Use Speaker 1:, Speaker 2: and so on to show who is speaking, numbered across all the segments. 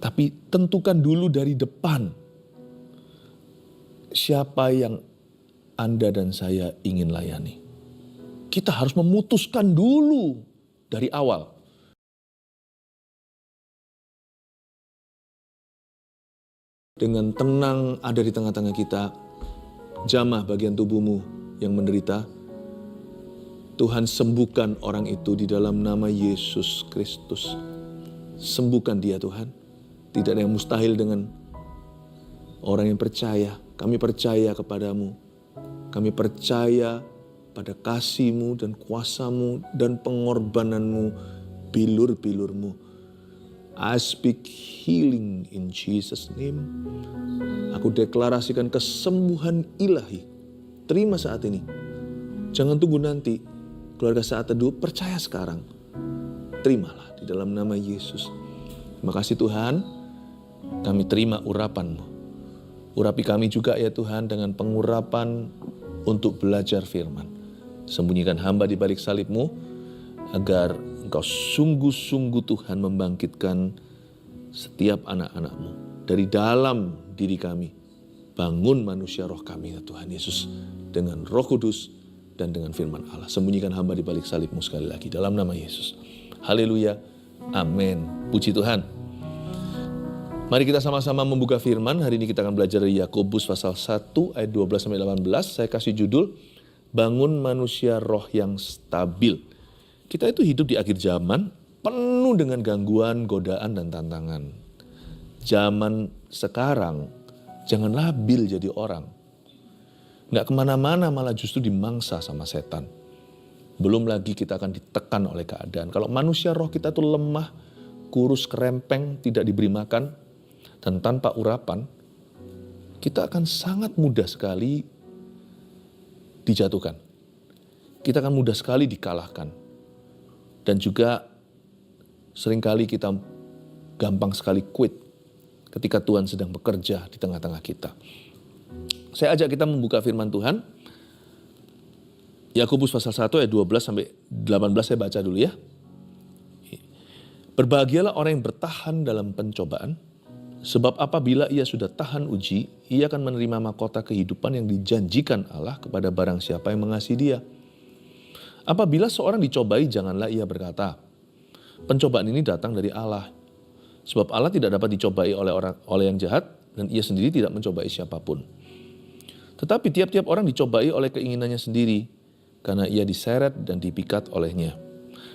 Speaker 1: Tapi tentukan dulu dari depan siapa yang Anda dan saya ingin layani. Kita harus memutuskan dulu dari awal. Dengan tenang ada di tengah-tengah kita, jamah bagian tubuhmu yang menderita. Tuhan sembuhkan orang itu di dalam nama Yesus Kristus. Sembuhkan dia Tuhan. Tidak ada yang mustahil dengan orang yang percaya. Kami percaya kepadamu. Kami percaya pada kasih-Mu dan kuasa-Mu dan pengorbanan-Mu, bilur-bilur-Mu. I speak healing in Jesus' name. Aku deklarasikan kesembuhan ilahi. Terima saat ini. Jangan tunggu nanti. Keluarga Saat Teduh, percaya sekarang. Terimalah di dalam nama Yesus. Terima kasih Tuhan. Kami terima urapan-Mu. Urapi kami juga ya Tuhan dengan pengurapan untuk belajar firman. Sembunyikan hamba di balik salib-Mu agar Engkau sungguh-sungguh Tuhan membangkitkan setiap anak-anak-Mu dari dalam diri kami. Bangun manusia roh kami ya Tuhan Yesus dengan Roh Kudus dan dengan firman Allah. Sembunyikan hamba di balik salib-Mu sekali lagi dalam nama Yesus. Haleluya. Amin. Puji Tuhan. Mari kita sama-sama membuka firman. Hari ini kita akan belajar dari Yakobus pasal 1 ayat 12-18. Saya kasih judul, Bangun Manusia Roh yang Stabil. Kita itu hidup di akhir zaman, penuh dengan gangguan, godaan, dan tantangan. Zaman sekarang, jangan labil jadi orang. Nggak kemana-mana, malah justru dimangsa sama setan. Belum lagi kita akan ditekan oleh keadaan. Kalau manusia roh kita itu lemah, kurus, kerempeng, tidak diberi makan, dan tanpa urapan, kita akan sangat mudah sekali dijatuhkan. Kita akan mudah sekali dikalahkan. Dan juga seringkali kita gampang sekali quit ketika Tuhan sedang bekerja di tengah-tengah kita. Saya ajak kita membuka firman Tuhan. Yakobus pasal 1 ayat 12-18 saya baca dulu ya. Berbahagialah orang yang bertahan dalam pencobaan. Sebab apabila ia sudah tahan uji, ia akan menerima mahkota kehidupan yang dijanjikan Allah kepada barang siapa yang mengasihi dia. Apabila seorang dicobai, janganlah ia berkata, pencobaan ini datang dari Allah. Sebab Allah tidak dapat dicobai oleh yang jahat, dan ia sendiri tidak mencobai siapapun. Tetapi tiap-tiap orang dicobai oleh keinginannya sendiri, karena ia diseret dan dipikat olehnya.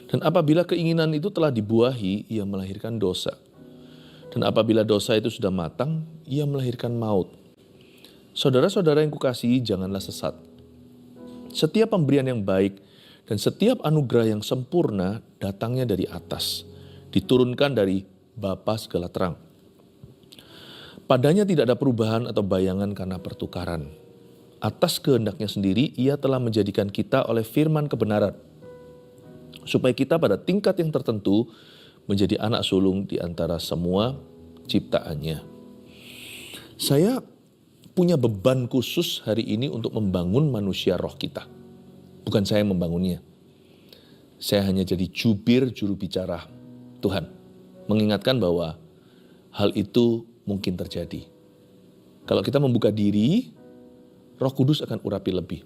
Speaker 1: Dan apabila keinginan itu telah dibuahi, ia melahirkan dosa. Dan apabila dosa itu sudah matang, ia melahirkan maut. Saudara-saudara yang kukasihi, janganlah sesat. Setiap pemberian yang baik dan setiap anugerah yang sempurna datangnya dari atas, diturunkan dari Bapa segala terang. Padanya tidak ada perubahan atau bayangan karena pertukaran. Atas kehendaknya sendiri, ia telah menjadikan kita oleh firman kebenaran, supaya kita pada tingkat yang tertentu menjadi anak sulung di antara semua ciptaannya. Saya punya beban khusus hari ini untuk membangun manusia roh kita. Bukan saya yang membangunnya. Saya hanya jadi jubir juru bicara Tuhan. Mengingatkan bahwa hal itu mungkin terjadi. Kalau kita membuka diri, Roh Kudus akan urapi lebih.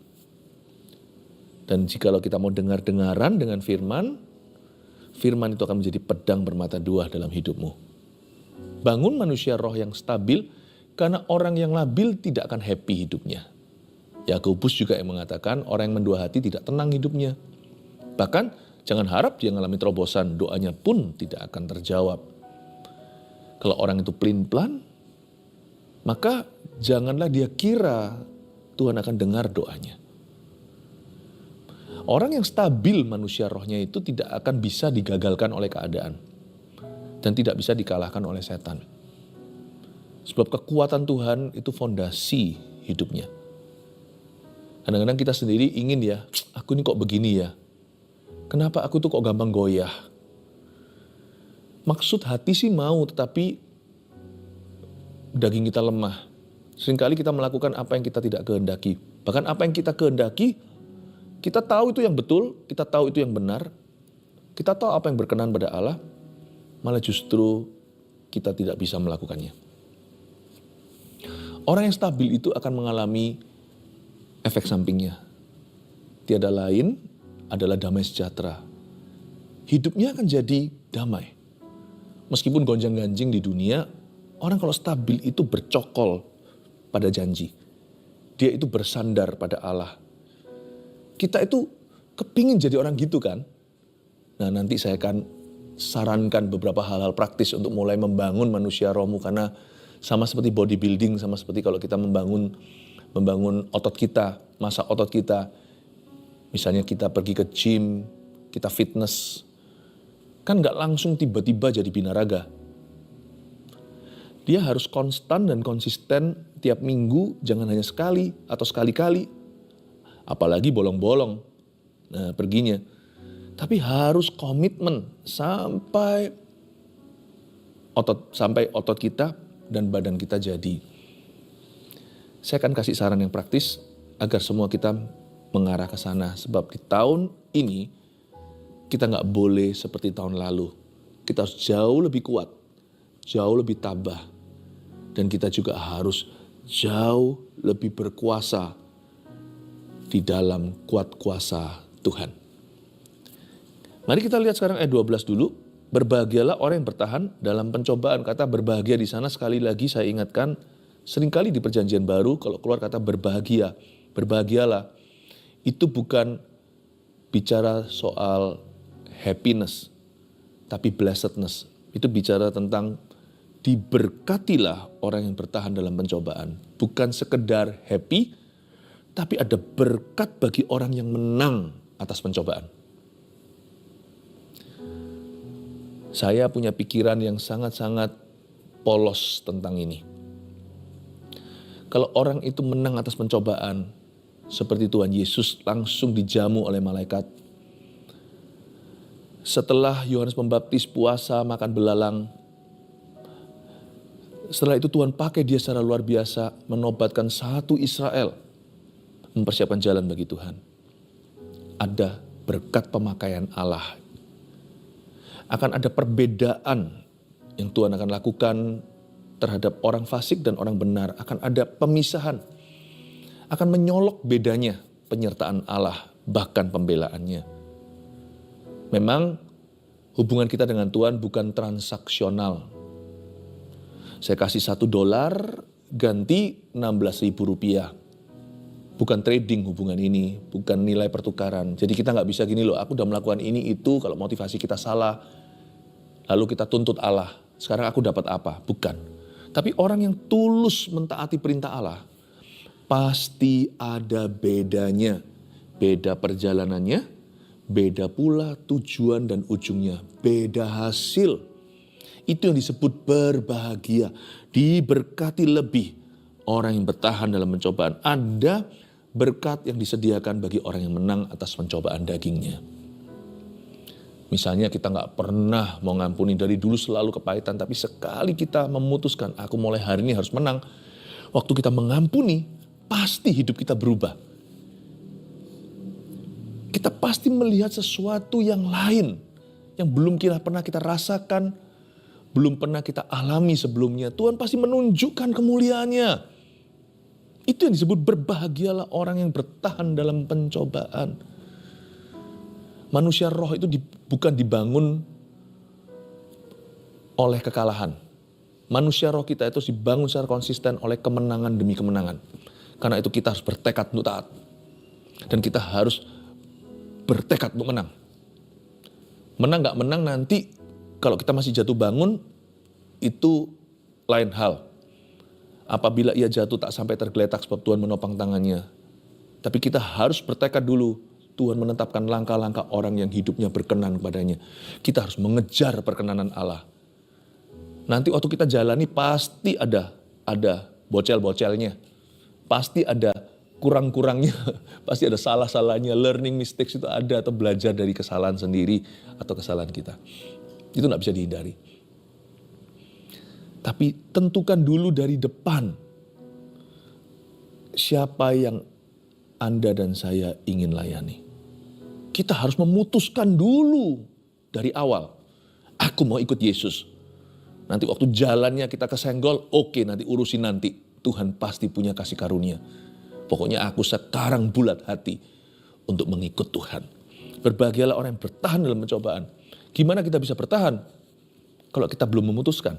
Speaker 1: Dan jikalau kita mau dengar-dengaran dengan firman itu akan menjadi pedang bermata dua dalam hidupmu. Bangun manusia roh yang stabil, karena orang yang labil tidak akan happy hidupnya. Yakobus juga yang mengatakan orang yang mendua hati tidak tenang hidupnya. Bahkan jangan harap dia mengalami terobosan, doanya pun tidak akan terjawab. Kalau orang itu pelin-pelan, maka janganlah dia kira Tuhan akan dengar doanya. Orang yang stabil manusia rohnya itu tidak akan bisa digagalkan oleh keadaan. Dan tidak bisa dikalahkan oleh setan. Sebab kekuatan Tuhan itu fondasi hidupnya. Kadang-kadang kita sendiri ingin ya, aku ini kok begini ya. Kenapa aku tuh kok gampang goyah? Maksud hati sih mau, tetapi daging kita lemah. Seringkali kita melakukan apa yang kita tidak kehendaki. Bahkan apa yang kita kehendaki, kita tahu itu yang betul, kita tahu itu yang benar, kita tahu apa yang berkenan pada Allah, malah justru kita tidak bisa melakukannya. Orang yang stabil itu akan mengalami efek sampingnya. Tiada lain adalah damai sejahtera. Hidupnya akan jadi damai. Meskipun gonjang-ganjing di dunia, orang kalau stabil itu bercokol pada janji. Dia itu bersandar pada Allah. Kita itu kepingin jadi orang gitu kan? Nah, nanti saya akan sarankan beberapa hal-hal praktis untuk mulai membangun manusia rohmu, karena sama seperti bodybuilding, sama seperti kalau kita membangun otot kita, masa otot kita. Misalnya kita pergi ke gym, kita fitness, kan nggak langsung tiba-tiba jadi binaraga. Dia harus konstan dan konsisten tiap minggu, jangan hanya sekali atau sekali-kali. Apalagi bolong-bolong perginya. Tapi harus komitmen sampai otot kita dan badan kita jadi. Saya akan kasih saran yang praktis agar semua kita mengarah ke sana. Sebab di tahun ini kita nggak boleh seperti tahun lalu. Kita harus jauh lebih kuat, jauh lebih tabah. Dan kita juga harus jauh lebih berkuasa di dalam kuat kuasa Tuhan. Mari kita lihat sekarang ayat 12 dulu. Berbahagialah orang yang bertahan dalam pencobaan. Kata berbahagia di sana sekali lagi saya ingatkan, seringkali di perjanjian baru kalau keluar kata berbahagia, berbahagialah. Itu bukan bicara soal happiness, tapi blessedness. Itu bicara tentang diberkatilah orang yang bertahan dalam pencobaan. Bukan sekedar happy, tapi ada berkat bagi orang yang menang atas pencobaan. Saya punya pikiran yang sangat-sangat polos tentang ini. Kalau orang itu menang atas pencobaan, seperti Tuhan Yesus langsung dijamu oleh malaikat. Setelah Yohanes Pembaptis puasa, makan belalang, setelah itu Tuhan pakai dia secara luar biasa, menobatkan satu Israel, mempersiapkan jalan bagi Tuhan. Ada berkat pemakaian Allah. Akan ada perbedaan yang Tuhan akan lakukan terhadap orang fasik dan orang benar. Akan ada pemisahan. Akan menyolok bedanya penyertaan Allah, bahkan pembelaannya. Memang hubungan kita dengan Tuhan bukan transaksional. Saya kasih $1 ganti Rp16.000. Bukan trading hubungan ini, bukan nilai pertukaran. Jadi kita nggak bisa gini loh, aku udah melakukan ini itu, kalau motivasi kita salah, lalu kita tuntut Allah. Sekarang aku dapat apa? Bukan. Tapi orang yang tulus mentaati perintah Allah, pasti ada bedanya. Beda perjalanannya, beda pula tujuan dan ujungnya, beda hasil. Itu yang disebut berbahagia, diberkati lebih orang yang bertahan dalam pencobaan. Ada berkat yang disediakan bagi orang yang menang atas pencobaan dagingnya. Misalnya kita nggak pernah mau ngampuni, dari dulu selalu kepahitan, tapi sekali kita memutuskan, aku mulai hari ini harus menang. Waktu kita mengampuni, pasti hidup kita berubah. Kita pasti melihat sesuatu yang lain, yang belum pernah kita rasakan, belum pernah kita alami sebelumnya. Tuhan pasti menunjukkan kemuliaannya. Itu yang disebut berbahagialah orang yang bertahan dalam pencobaan. Manusia roh itu bukan dibangun oleh kekalahan. Manusia roh kita itu dibangun secara konsisten oleh kemenangan demi kemenangan. Karena itu kita harus bertekad untuk taat. Dan kita harus bertekad untuk menang. Menang gak menang nanti, kalau kita masih jatuh bangun, itu lain hal. Apabila ia jatuh tak sampai tergeletak sebab Tuhan menopang tangannya. Tapi kita harus bertekad dulu. Tuhan menetapkan langkah-langkah orang yang hidupnya berkenan kepadanya. Kita harus mengejar perkenanan Allah. Nanti waktu kita jalani pasti ada bocel-bocelnya. Pasti ada kurang-kurangnya. Pasti ada salah-salahnya. Learning mistakes itu ada, atau belajar dari kesalahan sendiri atau kesalahan kita. Itu gak bisa dihindari. Tapi tentukan dulu dari depan, siapa yang Anda dan saya ingin layani. Kita harus memutuskan dulu dari awal. Aku mau ikut Yesus. Nanti waktu jalannya kita kesenggol, oke, nanti urusin nanti. Tuhan pasti punya kasih karunia. Pokoknya aku sekarang bulat hati untuk mengikut Tuhan. Berbahagialah orang yang bertahan dalam pencobaan. Gimana kita bisa bertahan kalau kita belum memutuskan?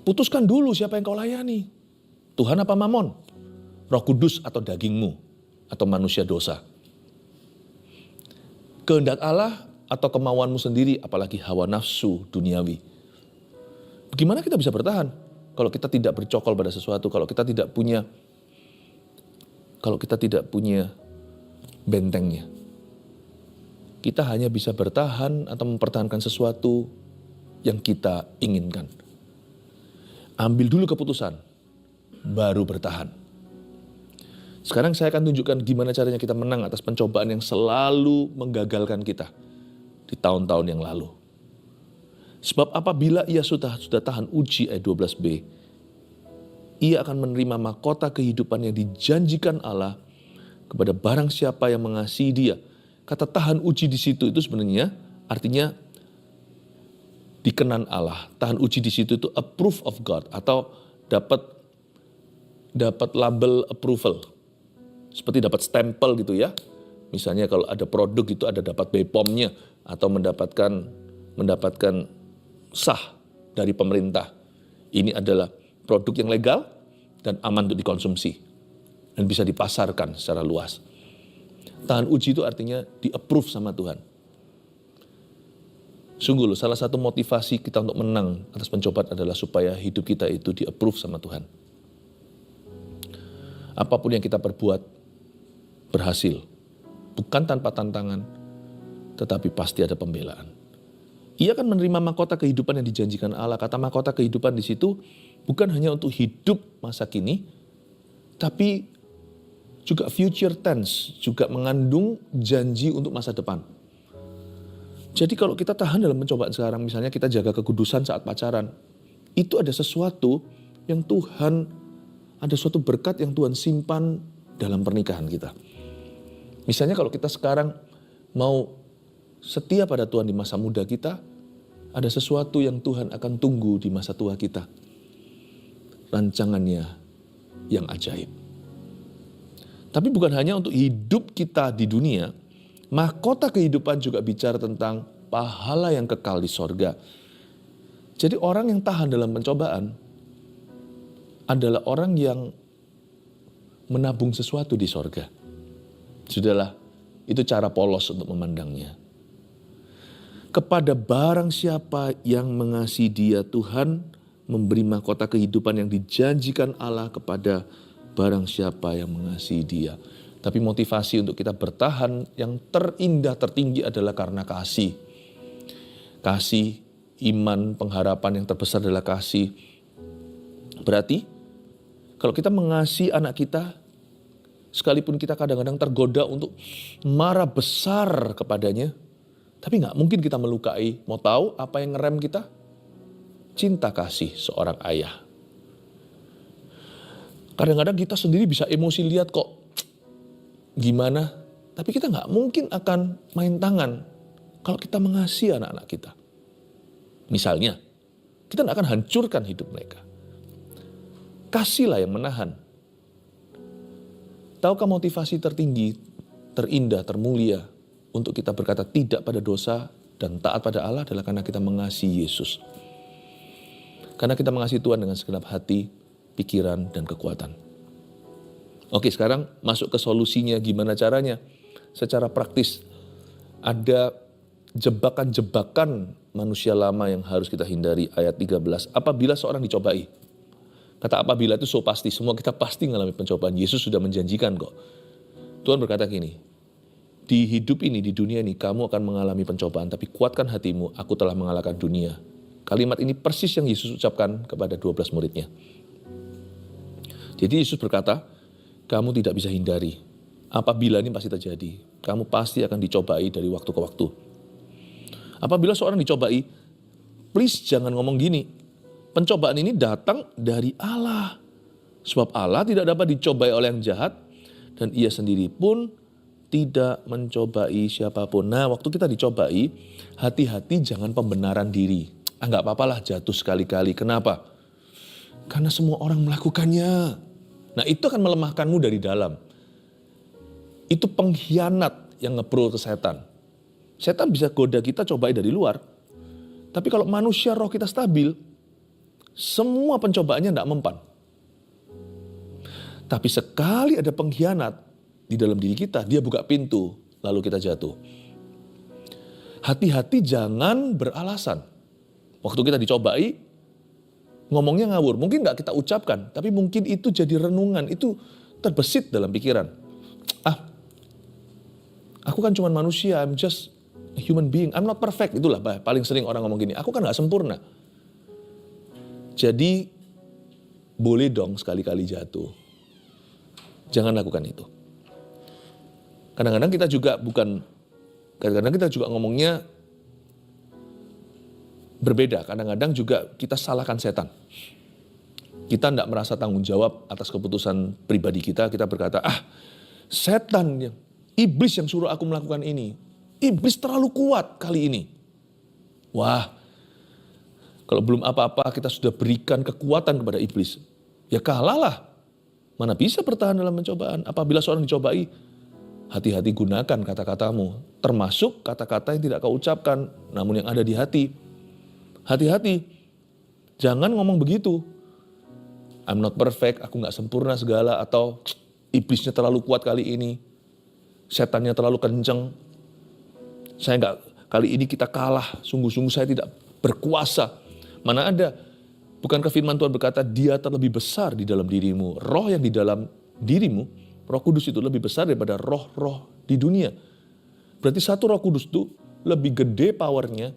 Speaker 1: Putuskan dulu siapa yang kau layani. Tuhan apa Mamon? Roh Kudus atau dagingmu? Atau manusia dosa? Kehendak Allah atau kemauanmu sendiri, apalagi hawa nafsu duniawi. Bagaimana kita bisa bertahan kalau kita tidak bercokol pada sesuatu, kalau kita tidak punya bentengnya. Kita hanya bisa bertahan atau mempertahankan sesuatu yang kita inginkan. Ambil dulu keputusan, baru bertahan. Sekarang saya akan tunjukkan gimana caranya kita menang atas pencobaan yang selalu menggagalkan kita di tahun-tahun yang lalu. Sebab apabila ia sudah tahan uji, ayat 12b, ia akan menerima mahkota kehidupan yang dijanjikan Allah kepada barang siapa yang mengasihi dia. Kata tahan uji di situ itu sebenarnya artinya dikenan Allah. Tahan uji di situ itu approve of God atau dapat label approval. Seperti dapat stempel gitu ya. Misalnya kalau ada produk itu ada dapat BPOM-nya atau mendapatkan sah dari pemerintah. Ini adalah produk yang legal dan aman untuk dikonsumsi dan bisa dipasarkan secara luas. Tahan uji itu artinya di-approve sama Tuhan. Sungguh loh, salah satu motivasi kita untuk menang atas pencobaan adalah supaya hidup kita itu di-approve sama Tuhan. Apapun yang kita perbuat berhasil. Bukan tanpa tantangan, tetapi pasti ada pembelaan. Ia akan menerima mahkota kehidupan yang dijanjikan Allah. Kata mahkota kehidupan di situ bukan hanya untuk hidup masa kini, tapi juga future tense, juga mengandung janji untuk masa depan. Jadi kalau kita tahan dalam pencobaan sekarang, misalnya kita jaga kekudusan saat pacaran, itu ada sesuatu yang ada suatu berkat yang Tuhan simpan dalam pernikahan kita. Misalnya kalau kita sekarang mau setia pada Tuhan di masa muda kita, ada sesuatu yang Tuhan akan tunggu di masa tua kita. Rancangannya yang ajaib. Tapi bukan hanya untuk hidup kita di dunia, mahkota kehidupan juga bicara tentang pahala yang kekal di sorga. Jadi orang yang tahan dalam pencobaan adalah orang yang menabung sesuatu di sorga. Sudahlah, itu cara polos untuk memandangnya. Kepada barang siapa yang mengasihi dia, Tuhan memberi mahkota kehidupan yang dijanjikan Allah kepada barang siapa yang mengasihi dia. Tapi motivasi untuk kita bertahan yang terindah, tertinggi adalah karena kasih. Kasih, iman, pengharapan yang terbesar adalah kasih. Berarti kalau kita mengasihi anak kita, sekalipun kita kadang-kadang tergoda untuk marah besar kepadanya, tapi gak mungkin kita melukai. Mau tahu apa yang ngerem kita? Cinta kasih seorang ayah. Kadang-kadang kita sendiri bisa emosi lihat kok gimana, tapi kita gak mungkin akan main tangan kalau kita mengasihi anak-anak kita. Misalnya, kita gak akan hancurkan hidup mereka. Kasihlah yang menahan. Tahukah motivasi tertinggi, terindah, termulia untuk kita berkata tidak pada dosa dan taat pada Allah adalah karena kita mengasihi Yesus. Karena kita mengasihi Tuhan dengan segenap hati, pikiran, dan kekuatan. Oke, sekarang masuk ke solusinya. Gimana caranya? Secara praktis, ada jebakan-jebakan manusia lama yang harus kita hindari. Ayat 13, apabila seorang dicobai. Kata apabila itu so pasti, semua kita pasti mengalami pencobaan. Yesus sudah menjanjikan kok. Tuhan berkata gini, di hidup ini, di dunia ini, kamu akan mengalami pencobaan, tapi kuatkan hatimu, aku telah mengalahkan dunia. Kalimat ini persis yang Yesus ucapkan kepada 12 muridnya. Jadi Yesus berkata, kamu tidak bisa hindari. Apabila ini pasti terjadi, kamu pasti akan dicobai dari waktu ke waktu. Apabila seorang dicobai, please jangan ngomong gini. Pencobaan ini datang dari Allah. Sebab Allah tidak dapat dicobai oleh yang jahat, dan ia sendiri pun tidak mencobai siapapun. Nah, waktu kita dicobai, hati-hati jangan pembenaran diri. Nggak apa-apalah jatuh sekali-kali. Kenapa? Karena semua orang melakukannya. Nah itu akan melemahkanmu dari dalam. Itu pengkhianat yang ngebrol ke setan. Setan bisa goda kita cobain dari luar. Tapi kalau manusia roh kita stabil, semua pencobaannya tidak mempan. Tapi sekali ada pengkhianat di dalam diri kita, dia buka pintu, lalu kita jatuh. Hati-hati jangan beralasan. Waktu kita dicobai, ngomongnya ngawur. Mungkin gak kita ucapkan, tapi mungkin itu jadi renungan, itu terbesit dalam pikiran. Aku kan cuma manusia, I'm just a human being, I'm not perfect. Itulah paling sering orang ngomong gini, aku kan gak sempurna. Jadi boleh dong sekali-kali jatuh. Jangan lakukan itu. Kadang-kadang kita juga ngomongnya berbeda. Kadang-kadang juga kita salahkan setan. Kita tidak merasa tanggung jawab atas keputusan pribadi kita. Kita berkata, setan, iblis yang suruh aku melakukan ini. Iblis terlalu kuat kali ini. Wah, kalau belum apa-apa kita sudah berikan kekuatan kepada iblis. Ya kalahlah. Mana bisa bertahan dalam pencobaan. Apabila seorang dicobai, hati-hati gunakan kata-katamu. Termasuk kata-kata yang tidak kau ucapkan, namun yang ada di hati. Hati-hati. Jangan ngomong begitu. I'm not perfect, aku gak sempurna segala. Atau iblisnya terlalu kuat kali ini. Setannya terlalu kenceng. Kali ini kita kalah. Sungguh-sungguh saya tidak berkuasa. Mana ada. Bukankah firman Tuhan berkata, dia terlebih besar di dalam dirimu. Roh yang di dalam dirimu, Roh Kudus itu lebih besar daripada roh-roh di dunia. Berarti satu Roh Kudus itu lebih gede powernya,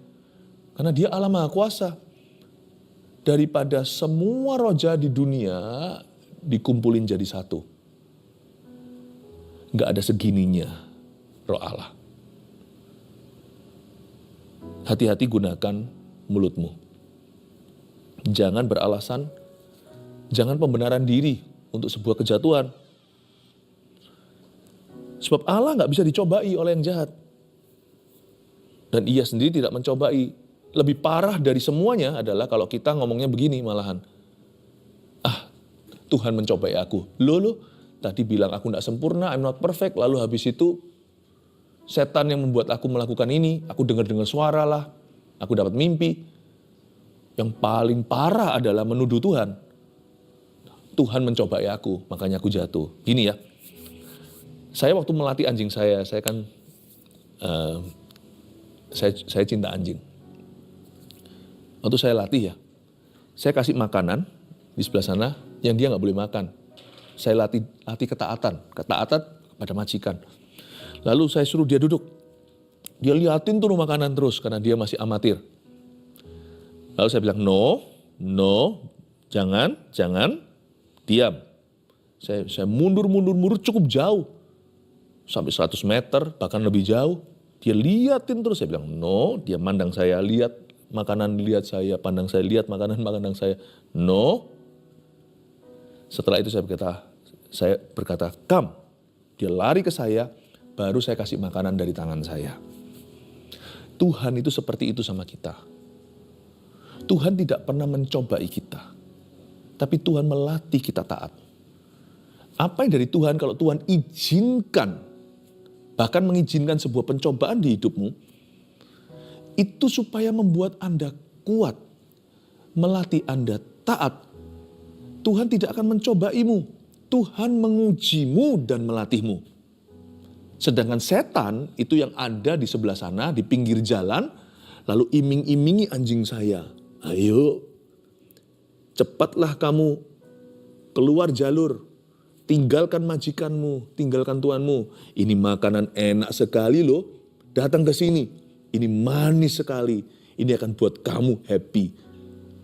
Speaker 1: karena dia Allah Maha Kuasa. Daripada semua roh jahat di dunia dikumpulin jadi satu. Gak ada segininya Roh Allah. Hati-hati gunakan mulutmu. Jangan beralasan, jangan pembenaran diri untuk sebuah kejatuhan. Sebab Allah gak bisa dicobai oleh yang jahat. Dan ia sendiri tidak mencobai. Lebih parah dari semuanya adalah kalau kita ngomongnya begini malahan. Tuhan mencobai aku. Loh, tadi bilang aku gak sempurna, I'm not perfect. Lalu habis itu setan yang membuat aku melakukan ini. Aku dengar-dengar suara lah. Aku dapat mimpi. Yang paling parah adalah menuduh Tuhan. Tuhan mencobai aku, makanya aku jatuh. Gini ya, saya waktu melatih anjing saya kan, saya cinta anjing. Waktu saya latih ya, saya kasih makanan di sebelah sana yang dia nggak boleh makan. Saya latih ketaatan pada majikan. Lalu saya suruh dia duduk. Dia liatin tuh makanan terus karena dia masih amatir. Lalu saya bilang, no, jangan, diam. Saya mundur cukup jauh. Sampai 100 meter, bahkan lebih jauh. Dia liatin terus, saya bilang, no. Dia mandang saya, lihat makanan, lihat saya, pandang saya, lihat makanan saya. No. Setelah itu saya berkata, come. Dia lari ke saya, baru saya kasih makanan dari tangan saya. Tuhan itu seperti itu sama kita. Tuhan tidak pernah mencobai kita. Tapi Tuhan melatih kita taat. Apa yang dari Tuhan kalau Tuhan izinkan, bahkan mengizinkan sebuah pencobaan di hidupmu, itu supaya membuat Anda kuat, melatih Anda taat. Tuhan tidak akan mencobaimu. Tuhan mengujimu dan melatihmu. Sedangkan setan itu yang ada di sebelah sana, di pinggir jalan, lalu iming-imingi anjing saya. Ayo, cepatlah kamu keluar jalur, tinggalkan majikanmu, tinggalkan tuanmu. Ini makanan enak sekali loh, datang ke sini. Ini manis sekali, ini akan buat kamu happy.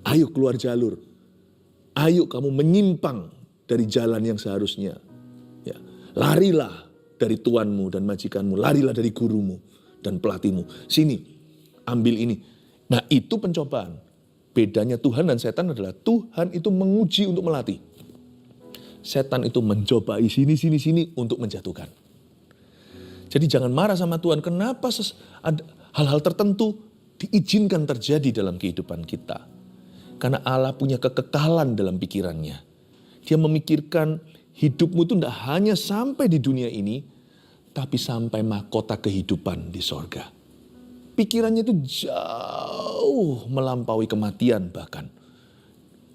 Speaker 1: Ayo keluar jalur, ayo kamu menyimpang dari jalan yang seharusnya. Ya, larilah dari tuanmu dan majikanmu, larilah dari gurumu dan pelatihmu. Sini, ambil ini. Nah itu pencobaan. Bedanya Tuhan dan setan adalah Tuhan itu menguji untuk melatih. Setan itu mencobai sini untuk menjatuhkan. Jadi jangan marah sama Tuhan. Kenapa ada hal-hal tertentu diizinkan terjadi dalam kehidupan kita. Karena Allah punya kekekalan dalam pikirannya. Dia memikirkan hidupmu itu tidak hanya sampai di dunia ini, tapi sampai mahkota kehidupan di sorga. Pikirannya itu jauh melampaui kematian bahkan.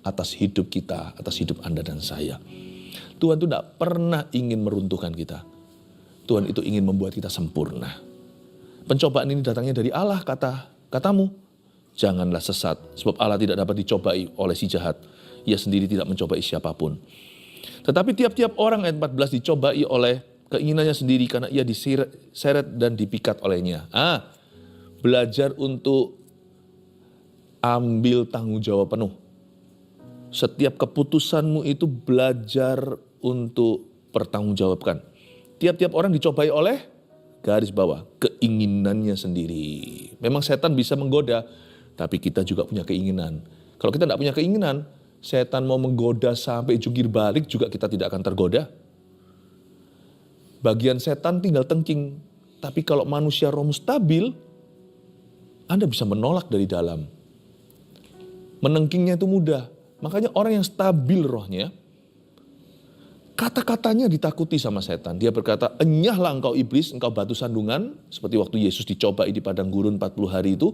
Speaker 1: Atas hidup kita, atas hidup Anda dan saya. Tuhan itu tidak pernah ingin meruntuhkan kita. Tuhan itu ingin membuat kita sempurna. Pencobaan ini datangnya dari Allah, katamu. Janganlah sesat, sebab Allah tidak dapat dicobai oleh si jahat. Ia sendiri tidak mencobai siapapun. Tetapi tiap-tiap orang ayat 14 dicobai oleh keinginannya sendiri karena ia diseret dan dipikat olehnya. Belajar untuk ambil tanggung jawab penuh. Setiap keputusanmu itu belajar untuk bertanggungjawabkan. Tiap-tiap orang dicobai oleh garis bawah keinginannya sendiri. Memang setan bisa menggoda, tapi kita juga punya keinginan. Kalau kita tidak punya keinginan, setan mau menggoda sampai jungkir balik juga kita tidak akan tergoda. Bagian setan tinggal tengking. Tapi kalau manusia rohmu stabil, Anda bisa menolak dari dalam. Menengkingnya itu mudah. Makanya orang yang stabil rohnya, kata-katanya ditakuti sama setan. Dia berkata, enyahlah engkau iblis, engkau batu sandungan. Seperti waktu Yesus dicobai di padang gurun 40 hari itu.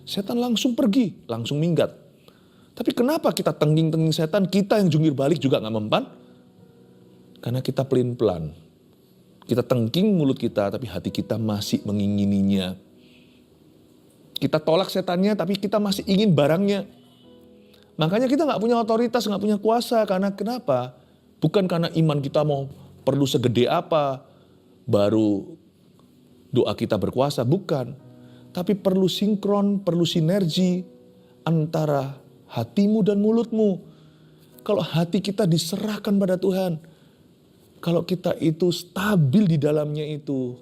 Speaker 1: Setan langsung pergi, langsung minggat. Tapi kenapa kita tengking-tengking setan, kita yang jungkir balik juga gak mempan? Karena kita pelin-pelan. Kita tengking mulut kita, tapi hati kita masih mengingininya. Kita tolak setannya, tapi kita masih ingin barangnya. Makanya kita gak punya otoritas, gak punya kuasa. Karena kenapa? Bukan karena iman kita mau perlu segede apa, baru doa kita berkuasa. Bukan. Tapi perlu sinkron, perlu sinergi antara hatimu dan mulutmu. Kalau hati kita diserahkan pada Tuhan, kalau kita itu stabil di dalamnya itu,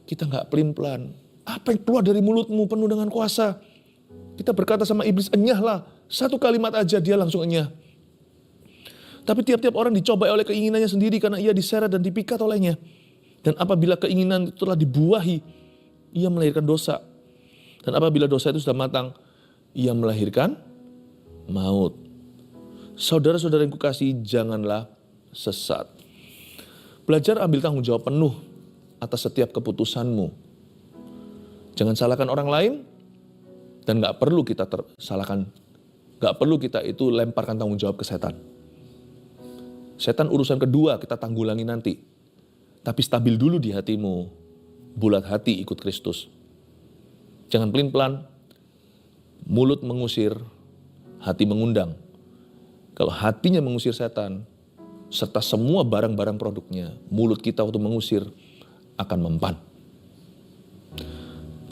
Speaker 1: kita gak pelin-pelan. Apa yang keluar dari mulutmu penuh dengan kuasa. Kita berkata sama iblis, enyahlah. Satu kalimat aja dia langsung enyah. Tapi tiap-tiap orang dicobai oleh keinginannya sendiri karena ia diseret dan dipikat olehnya. Dan apabila keinginan itu telah dibuahi, ia melahirkan dosa. Dan apabila dosa itu sudah matang, ia melahirkan maut. Saudara-saudara yang kukasihi, janganlah sesat. Belajar ambil tanggung jawab penuh atas setiap keputusanmu. Jangan salahkan orang lain dan gak perlu kita salahkan. Gak perlu kita itu lemparkan tanggung jawab ke setan. Setan urusan kedua kita tanggulangi nanti. Tapi stabil dulu di hatimu. Bulat hati ikut Kristus. Jangan pelin-pelan. Mulut mengusir, hati mengundang. Kalau hatinya mengusir setan, serta semua barang-barang produknya, mulut kita waktu mengusir akan mempan.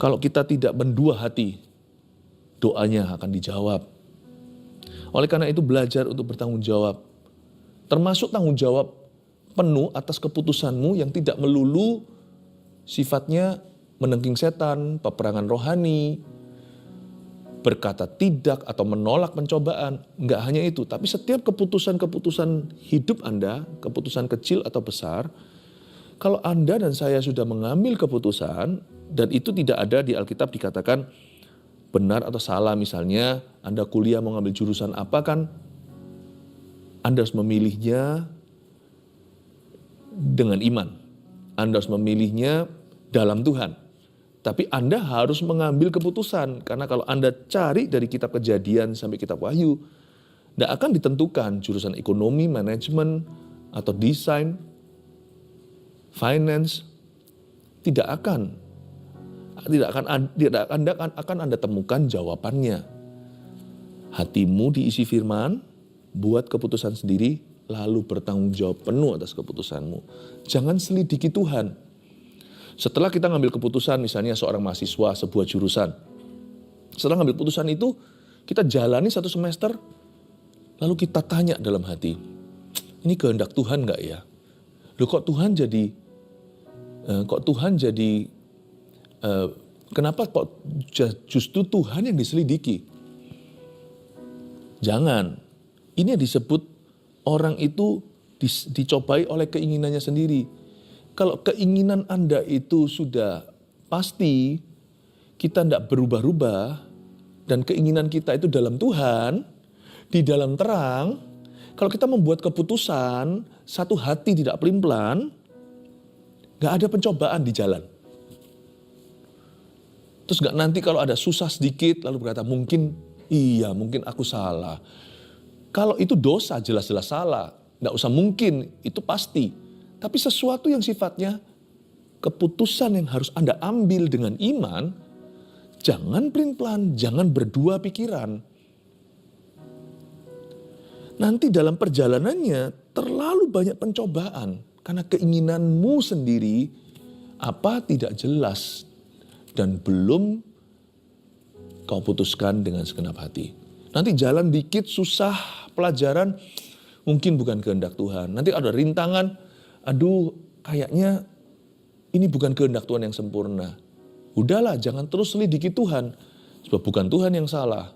Speaker 1: Kalau kita tidak mendua hati, doanya akan dijawab. Oleh karena itu belajar untuk bertanggung jawab. Termasuk tanggung jawab penuh atas keputusanmu yang tidak melulu sifatnya menengking setan, peperangan rohani, berkata tidak atau menolak pencobaan. Enggak hanya itu, tapi setiap keputusan-keputusan hidup Anda, keputusan kecil atau besar, kalau Anda dan saya sudah mengambil keputusan, dan itu tidak ada di Alkitab dikatakan benar atau salah, misalnya Anda kuliah mau ngambil jurusan apa kan, Anda harus memilihnya dengan iman. Anda harus memilihnya dalam Tuhan. Tapi Anda harus mengambil keputusan. Karena kalau Anda cari dari kitab Kejadian sampai kitab Wahyu, tidak akan ditentukan jurusan ekonomi, manajemen, atau desain, finance. Tidak akan Anda temukan jawabannya. Hatimu diisi firman, buat keputusan sendiri, lalu bertanggung jawab penuh atas keputusanmu. Jangan selidiki Tuhan. Setelah kita ngambil keputusan, misalnya seorang mahasiswa sebuah jurusan. Setelah ngambil keputusan itu, kita jalani 1 semester, lalu kita tanya dalam hati, ini kehendak Tuhan gak ya? Loh kok Tuhan jadi, kenapa kok justru Tuhan yang diselidiki? Jangan. Ini yang disebut orang itu dicobai oleh keinginannya sendiri. Kalau keinginan Anda itu sudah pasti, kita tidak berubah-ubah, dan keinginan kita itu dalam Tuhan, di dalam terang, kalau kita membuat keputusan, satu hati tidak pelin-pelan, gak ada pencobaan di jalan. Terus gak nanti kalau ada susah sedikit, lalu berkata, mungkin aku salah. Kalau itu dosa, jelas-jelas salah. Gak usah mungkin, itu pasti. Tapi sesuatu yang sifatnya keputusan yang harus Anda ambil dengan iman, jangan pelin-pelan, jangan berdua pikiran. Nanti dalam perjalanannya terlalu banyak pencobaan. Karena keinginanmu sendiri tidak jelas. Dan belum kau putuskan dengan segenap hati. Nanti jalan dikit susah, pelajaran mungkin bukan kehendak Tuhan. Nanti ada rintangan, kayaknya ini bukan kehendak Tuhan yang sempurna. Udahlah, jangan terus selidiki Tuhan. Sebab bukan Tuhan yang salah.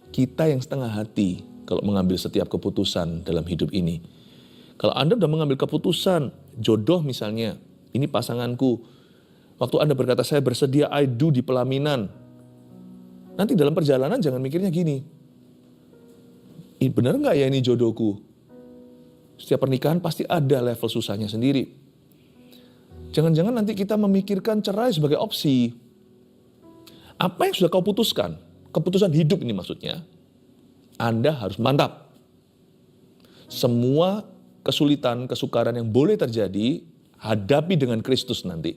Speaker 1: Kita yang setengah hati kalau mengambil setiap keputusan dalam hidup ini. Kalau Anda sudah mengambil keputusan, jodoh misalnya, ini pasanganku. Waktu Anda berkata, saya bersedia, I do di pelaminan. Nanti dalam perjalanan jangan mikirnya gini. Benar nggak ya ini jodohku? Setiap pernikahan pasti ada level susahnya sendiri. Jangan-jangan nanti kita memikirkan cerai sebagai opsi. Apa yang sudah kau putuskan? Keputusan hidup ini maksudnya. Anda harus mantap. Semua kesulitan, kesukaran yang boleh terjadi, hadapi dengan Kristus nanti.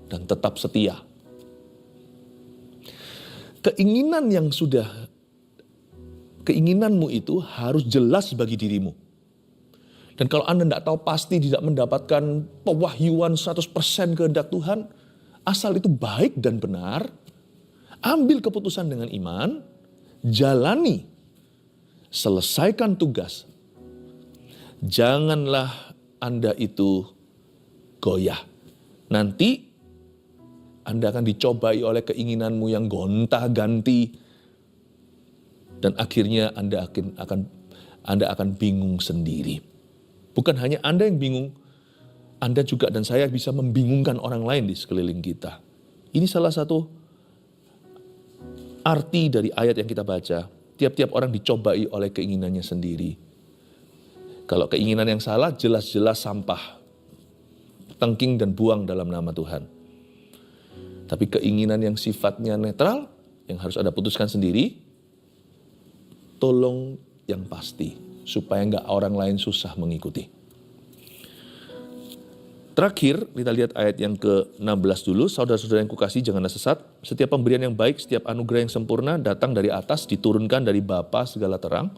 Speaker 1: Dan tetap setia. Keinginanmu itu harus jelas bagi dirimu. Dan kalau Anda tidak tahu pasti tidak mendapatkan pewahyuan 100% kehendak Tuhan, asal itu baik dan benar, ambil keputusan dengan iman, jalani, selesaikan tugas. Janganlah Anda itu goyah. Nanti Anda akan dicobai oleh keinginanmu yang gonta-ganti. Dan akhirnya Anda akan bingung sendiri. Bukan hanya Anda yang bingung, Anda juga dan saya bisa membingungkan orang lain di sekeliling kita. Ini salah satu arti dari ayat yang kita baca. Tiap-tiap orang dicobai oleh keinginannya sendiri. Kalau keinginan yang salah, jelas-jelas sampah. Tengking dan buang dalam nama Tuhan. Tapi keinginan yang sifatnya netral, yang harus Anda putuskan sendiri, tolong yang pasti, supaya nggak orang lain susah mengikuti. Terakhir, kita lihat ayat yang ke-16 dulu. Saudara-saudara yang kukasihi, janganlah sesat. Setiap pemberian yang baik, setiap anugerah yang sempurna, datang dari atas, diturunkan dari Bapa segala terang.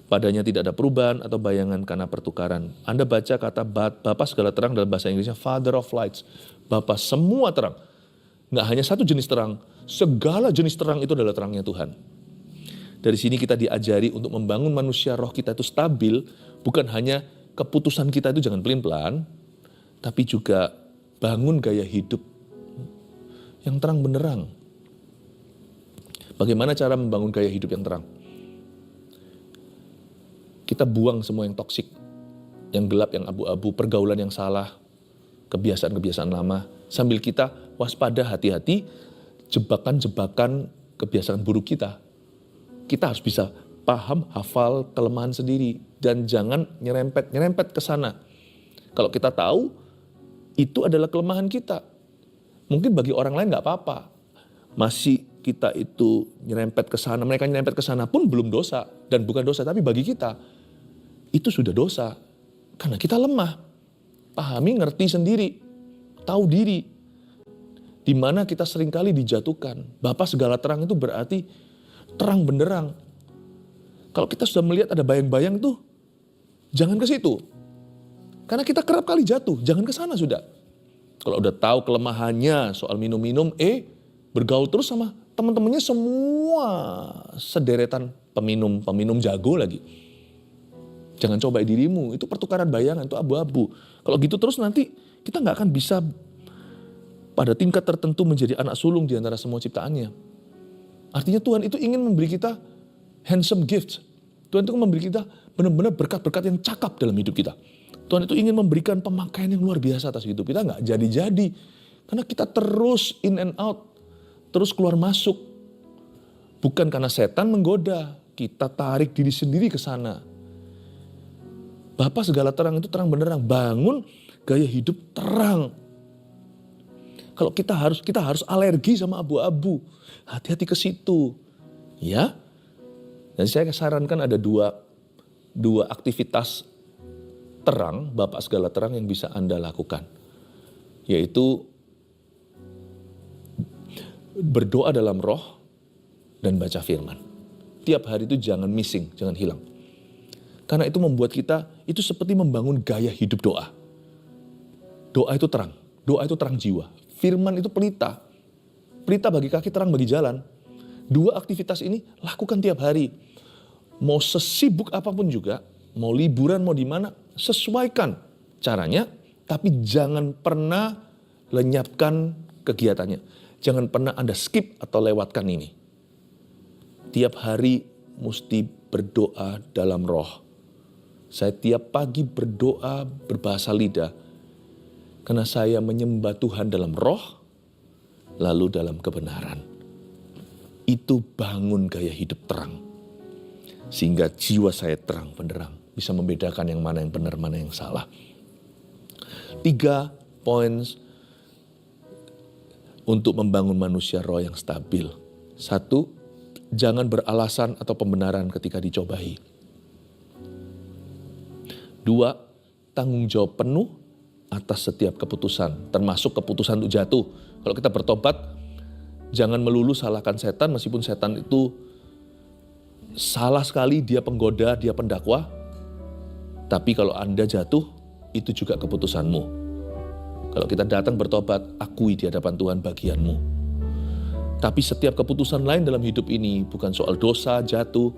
Speaker 1: Padanya tidak ada perubahan atau bayangan karena pertukaran. Anda baca kata Bapa segala terang dalam bahasa Inggrisnya, Father of Lights. Bapa semua terang. Nggak hanya satu jenis terang, segala jenis terang itu adalah terangnya Tuhan. Dari sini kita diajari untuk membangun manusia roh kita itu stabil, bukan hanya keputusan kita itu jangan pelin-pelan, tapi juga bangun gaya hidup yang terang benderang. Bagaimana cara membangun gaya hidup yang terang? Kita buang semua yang toksik, yang gelap, yang abu-abu, pergaulan yang salah, kebiasaan-kebiasaan lama, sambil kita waspada, hati-hati, jebakan-jebakan kebiasaan buruk kita. Kita harus bisa paham, hafal kelemahan sendiri, dan jangan nyerempet ke sana. Kalau kita tahu, itu adalah kelemahan kita. Mungkin bagi orang lain gak apa-apa. Masih kita itu nyerempet ke sana, mereka nyerempet ke sana pun belum dosa. Dan bukan dosa, tapi bagi kita, itu sudah dosa. Karena kita lemah. Pahami, ngerti sendiri. Tahu diri. Di mana kita seringkali dijatuhkan. Bapa segala terang itu berarti terang benderang. Kalau kita sudah melihat ada bayang-bayang tuh, jangan ke situ. Karena kita kerap kali jatuh, jangan ke sana sudah. Kalau udah tahu kelemahannya soal minum-minum, bergaul terus sama teman-temannya semua sederetan peminum jago lagi. Jangan coba dirimu, itu pertukaran bayangan, itu abu-abu. Kalau gitu terus nanti kita nggak akan bisa pada tingkat tertentu menjadi anak sulung di antara semua ciptaannya. Artinya Tuhan itu ingin memberi kita handsome gift. Tuhan itu memberi kita benar-benar berkat-berkat yang cakap dalam hidup kita. Tuhan itu ingin memberikan pemakaian yang luar biasa atas hidup kita, nggak jadi-jadi. Karena kita terus in and out, terus keluar masuk. Bukan karena setan menggoda, kita tarik diri sendiri ke sana. Bapa segala terang itu terang benderang, bangun gaya hidup terang. Kalau kita harus alergi sama abu-abu, hati-hati ke situ. Ya. Dan saya sarankan ada dua aktivitas terang, Bapa segala terang yang bisa Anda lakukan. Yaitu berdoa dalam roh dan baca firman. Tiap hari itu jangan missing, jangan hilang. Karena itu membuat kita, itu seperti membangun gaya hidup doa. Doa itu terang jiwa. Firman itu pelita. Pelita bagi kaki, terang bagi jalan. Dua aktivitas ini lakukan tiap hari. Mau sesibuk apapun juga, mau liburan, mau di mana, sesuaikan caranya, tapi jangan pernah lenyapkan kegiatannya. Jangan pernah Anda skip atau lewatkan ini. Tiap hari mesti berdoa dalam roh. Saya tiap pagi berdoa berbahasa lidah. Karena saya menyembah Tuhan dalam roh, lalu dalam kebenaran. Itu bangun gaya hidup terang. Sehingga jiwa saya terang benderang. Bisa membedakan yang mana yang benar, mana yang salah. 3 poin untuk membangun manusia roh yang stabil. 1, jangan beralasan atau pembenaran ketika dicobai. 2, tanggung jawab penuh atas setiap keputusan, termasuk keputusan untuk jatuh. Kalau kita bertobat, jangan melulu salahkan setan, meskipun setan itu salah sekali, dia penggoda, dia pendakwa. Tapi kalau Anda jatuh, itu juga keputusanmu. Kalau kita datang bertobat, akui di hadapan Tuhan bagianmu. Tapi setiap keputusan lain dalam hidup ini, bukan soal dosa, jatuh,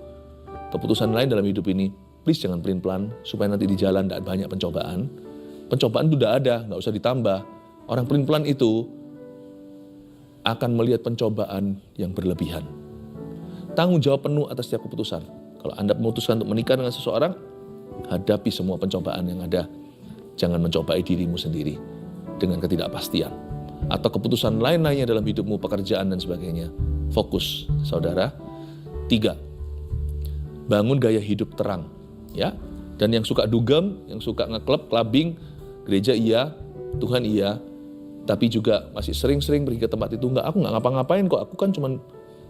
Speaker 1: keputusan lain dalam hidup ini, please jangan pelin-pelan, supaya nanti di jalan tidak banyak pencobaan. Pencobaan itu sudah ada, nggak usah ditambah. Orang pelin-pelan itu akan melihat pencobaan yang berlebihan. Tanggung jawab penuh atas setiap keputusan. Kalau Anda memutuskan untuk menikah dengan seseorang, hadapi semua pencobaan yang ada. Jangan mencobai dirimu sendiri dengan ketidakpastian. Atau keputusan lain-lainnya dalam hidupmu, pekerjaan dan sebagainya. Fokus, saudara. 3, bangun gaya hidup terang. Ya, dan yang suka dugem, yang suka ngeklub, clubbing, gereja iya, Tuhan iya, tapi juga masih sering-sering pergi ke tempat itu, aku nggak ngapa-ngapain kok, aku kan cuma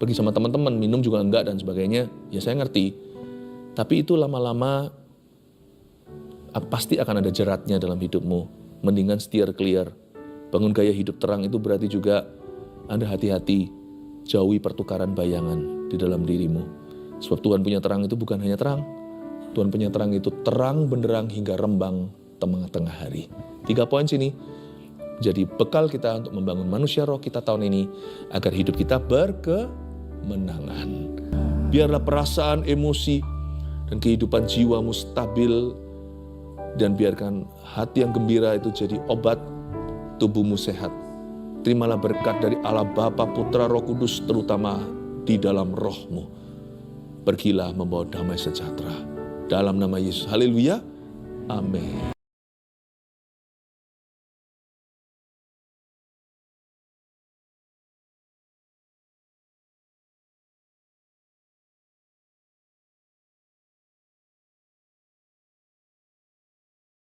Speaker 1: pergi sama teman-teman, minum juga enggak dan sebagainya. Ya saya ngerti, tapi itu lama-lama pasti akan ada jeratnya dalam hidupmu. Mendingan steer clear. Bangun gaya hidup terang itu berarti juga Anda hati-hati, jauhi pertukaran bayangan di dalam dirimu. Sebab Tuhan punya terang itu bukan hanya terang, Tuhan punya terang itu terang benderang hingga rembang tengah-tengah hari. 3 poin sini jadi bekal kita untuk membangun manusia roh kita tahun ini agar hidup kita berkemenangan. Biarlah perasaan, emosi, dan kehidupan jiwamu stabil dan biarkan hati yang gembira itu jadi obat, tubuhmu sehat. Terimalah berkat dari Allah Bapa, Putra, Roh Kudus terutama di dalam rohmu. Pergilah membawa damai sejahtera. Dalam nama Yesus, haleluya, amin.